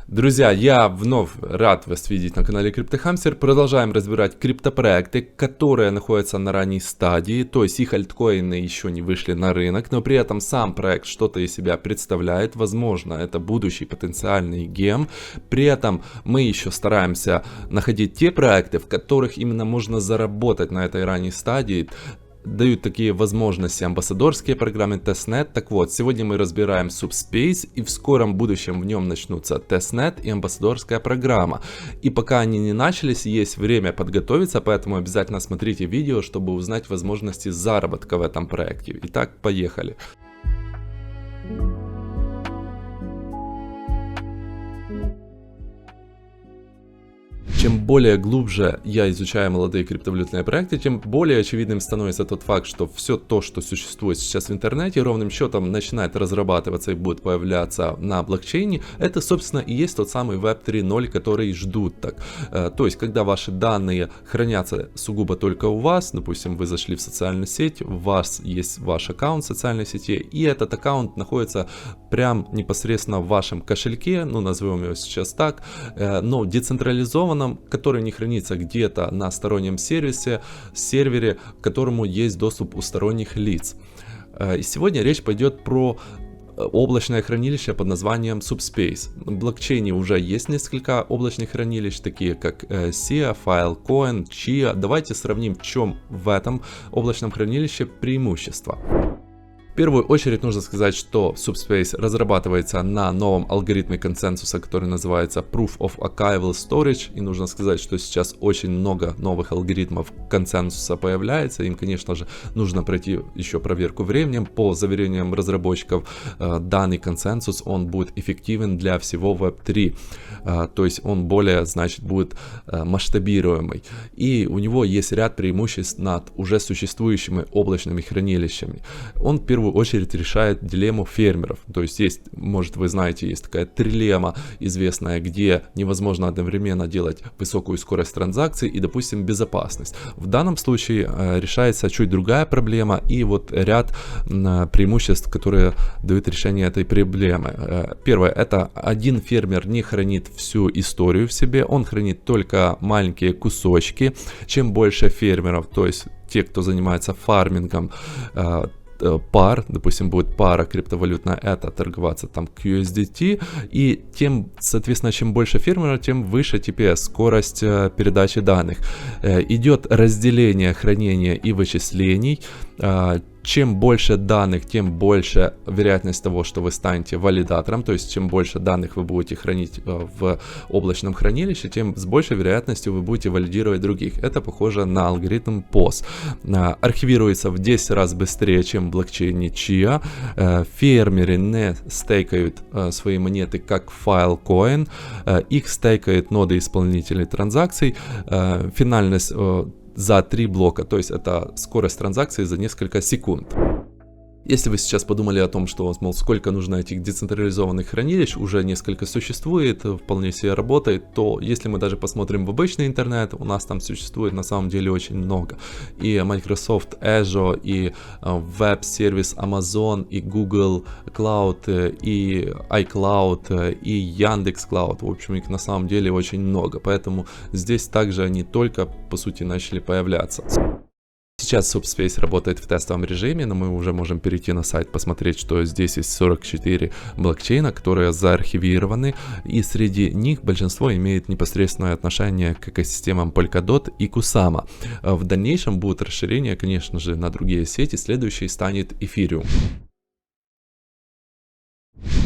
Друзья, я вновь рад вас видеть на канале CryptoHamster. Продолжаем разбирать криптопроекты, которые находятся на ранней стадии, то есть их альткоины еще не вышли на рынок, но при этом сам проект что-то из себя представляет. Возможно, это будущий потенциальный гем. При этом мы еще стараемся находить те проекты, в которых именно можно заработать на этой ранней стадии. Дают такие возможности амбассадорские программы Testnet. Так вот, сегодня мы разбираем Subspace, и в скором будущем в нем начнутся Testnet и амбассадорская программа. И пока они не начались, есть время подготовиться, поэтому обязательно смотрите видео, чтобы узнать возможности заработка в этом проекте. Итак, поехали. Чем более глубже я изучаю молодые криптовалютные проекты, тем более очевидным становится тот факт, что все то, что существует сейчас в интернете, ровным счетом начинает разрабатываться и будет появляться на блокчейне. Это, собственно, и есть тот самый Web 3.0, который ждут так. То есть, когда ваши данные хранятся сугубо только у вас, допустим, вы зашли в социальную сеть, у вас есть ваш аккаунт в социальной сети, и этот аккаунт находится прям непосредственно в вашем кошельке, ну, назовем его сейчас так, но децентрализованном, который не хранится где-то на стороннем сервере, к которому есть доступ у сторонних лиц. И сегодня речь пойдет про облачное хранилище под названием Subspace. В блокчейне уже есть несколько облачных хранилищ, такие как SIA, Filecoin, Chia. Давайте сравним, в чем в этом облачном хранилище преимущество. В первую очередь нужно сказать, что Subspace разрабатывается на новом алгоритме консенсуса, который называется Proof of Archival Storage. И нужно сказать, что сейчас очень много новых алгоритмов консенсуса появляется. Им, конечно же, нужно пройти еще проверку временем. По заверениям разработчиков, данный консенсус, он будет эффективен для всего Web3. То есть он более, значит, будет масштабируемый. И у него есть ряд преимуществ над уже существующими облачными хранилищами. Он в первую очередь решает дилемму фермеров. То есть, может, вы знаете, есть такая трилемма известная, где невозможно одновременно делать высокую скорость транзакций и, допустим, безопасность. В данном случае решается чуть другая проблема и вот ряд преимуществ, которые дают решение этой проблемы. Первое, это один фермер не хранит всю историю в себе, он хранит только маленькие кусочки. Чем больше фермеров, то есть те, кто занимается фармингом, пар, допустим, будет пара криптовалютная, это торговаться там QSDT, и тем, соответственно, чем больше фермеров, тем выше TPS, скорость передачи данных. Идет разделение хранения и вычислений. Чем больше данных, тем больше вероятность того, что вы станете валидатором, то есть чем больше данных вы будете хранить в облачном хранилище, тем с большей вероятностью вы будете валидировать других. Это похоже на алгоритм POS. Архивируется в 10 раз быстрее, чем в блокчейне Chia. Фермеры не стейкают свои монеты как Filecoin, их стейкают ноды исполнителей транзакций. Финальность за 3 блока, то есть это скорость транзакции за несколько секунд. Если вы сейчас подумали о том, что, мол, сколько нужно этих децентрализованных хранилищ, уже несколько существует, вполне себе работает, то если мы даже посмотрим в обычный интернет, у нас там существует на самом деле очень много. И Microsoft Azure, и веб-сервис Amazon, и Google Cloud, и iCloud, и Яндекс.Cloud. В общем, их на самом деле очень много. Поэтому здесь также они только, по сути, начали появляться. Сейчас Subspace работает в тестовом режиме, но мы уже можем перейти на сайт, посмотреть, что здесь есть 44 блокчейна, которые заархивированы, и среди них большинство имеет непосредственное отношение к экосистемам Polkadot и Kusama. В дальнейшем будут расширения, конечно же, на другие сети, следующей станет Ethereum.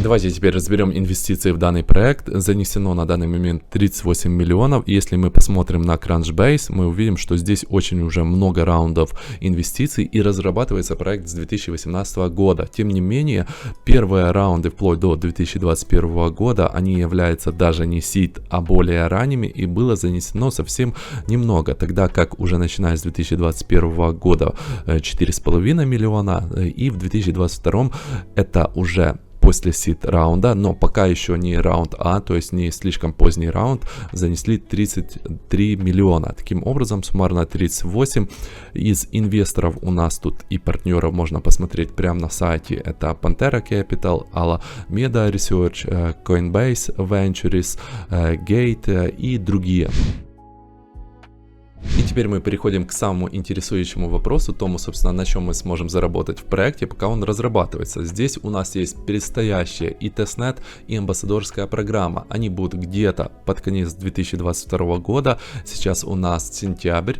Давайте теперь разберем инвестиции в данный проект. Занесено на данный момент 38 миллионов. Если мы посмотрим на Crunchbase, мы увидим, что здесь очень уже много раундов инвестиций, и разрабатывается проект с 2018 года. Тем не менее, первые раунды вплоть до 2021 года, они являются даже не сид, а более ранними, и было занесено совсем немного. Тогда как уже начиная с 2021 года 4,5 миллиона, и в 2022 это уже после сид раунда, но пока еще не раунд А, то есть не слишком поздний раунд, занесли 33 миллиона. Таким образом, суммарно 38. Из инвесторов у нас тут и партнеров можно посмотреть прямо на сайте. Это Pantera Capital, Alameda Research, Coinbase Ventures, Gate и другие. И теперь мы переходим к самому интересующему вопросу, тому, собственно, на чем мы сможем заработать в проекте, пока он разрабатывается. Здесь у нас есть предстоящая и тестнет, и амбассадорская программа. Они будут где-то под конец 2022 года. Сейчас у нас сентябрь.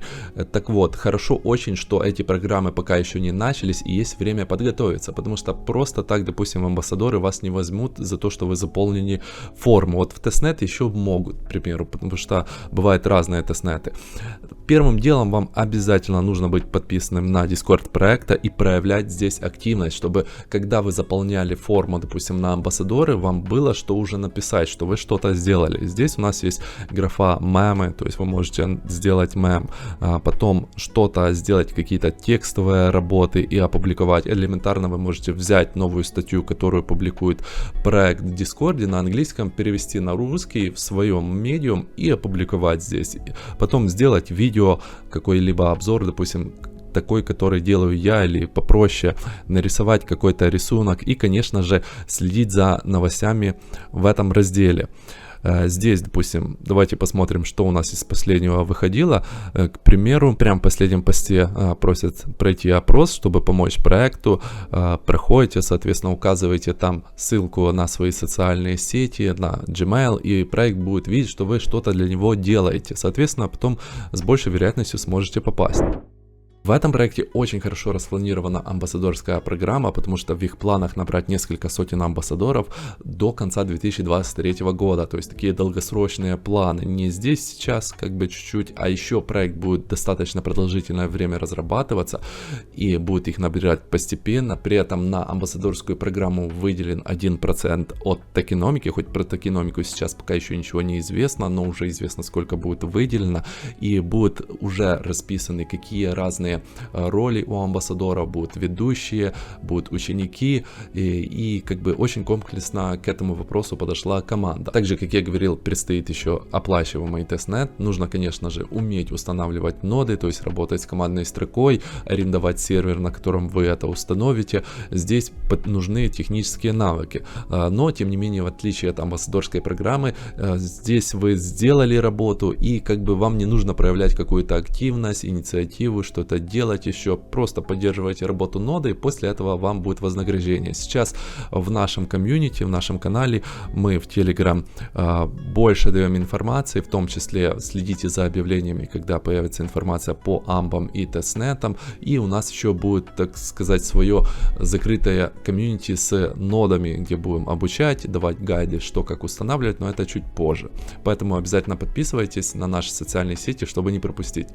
Так вот, хорошо очень, что эти программы пока еще не начались и есть время подготовиться, потому что просто так, допустим, амбассадоры вас не возьмут за то, что вы заполнили форму. Вот в тестнет еще могут, к примеру, потому что бывают разные тестнеты. Первым делом вам обязательно нужно быть подписанным на Discord проекта и проявлять здесь активность, чтобы когда вы заполняли форму, допустим, на амбассадоры, вам было что уже написать, что вы что-то сделали. Здесь у нас есть графа мемы, то есть вы можете сделать мем, потом что-то сделать, какие-то текстовые работы и опубликовать. Элементарно вы можете взять новую статью, которую публикует проект в Discord на английском, перевести на русский в своем медиум и опубликовать здесь. Потом сделать видео, какой-либо обзор, допустим, такой, который делаю я, или попроще, нарисовать какой-то рисунок и, конечно же, следить за новостями в этом разделе. Здесь, допустим, давайте посмотрим, что у нас из последнего выходило. К примеру, прямо в последнем посте просят пройти опрос, чтобы помочь проекту. Проходите, соответственно, указываете там ссылку на свои социальные сети, на Gmail, и проект будет видеть, что вы что-то для него делаете. Соответственно, потом с большей вероятностью сможете попасть. В этом проекте очень хорошо распланирована амбассадорская программа, потому что в их планах набрать несколько сотен амбассадоров до конца 2023 года. То есть такие долгосрочные планы. Не здесь сейчас как бы чуть-чуть, а еще проект будет достаточно продолжительное время разрабатываться и будет их набирать постепенно. При этом на амбассадорскую программу выделен 1% от токеномики. Хоть про токеномику сейчас пока еще ничего не известно, но уже известно, сколько будет выделено. И будут уже расписаны, какие разные роли у амбассадора, будут ведущие, будут ученики, и как бы очень комплексно к этому вопросу подошла команда. Также, как я говорил, предстоит еще оплачиваемый тестнет. Нужно, конечно же, уметь устанавливать ноды, то есть работать с командной строкой, арендовать сервер, на котором вы это установите. Здесь нужны технические навыки, но тем не менее, в отличие от амбассадорской программы, здесь вы сделали работу, и как бы вам не нужно проявлять какую-то активность, инициативу, что-то делать еще, просто поддерживайте работу ноды, и после этого вам будет вознаграждение. Сейчас в нашем комьюнити, в нашем канале, мы в Telegram больше даем информации, в том числе следите за объявлениями, когда появится информация по амбам и тестнетам, и у нас еще будет, так сказать, свое закрытое комьюнити с нодами, где будем обучать, давать гайды, что как устанавливать, но это чуть позже. Поэтому обязательно подписывайтесь на наши социальные сети, чтобы не пропустить.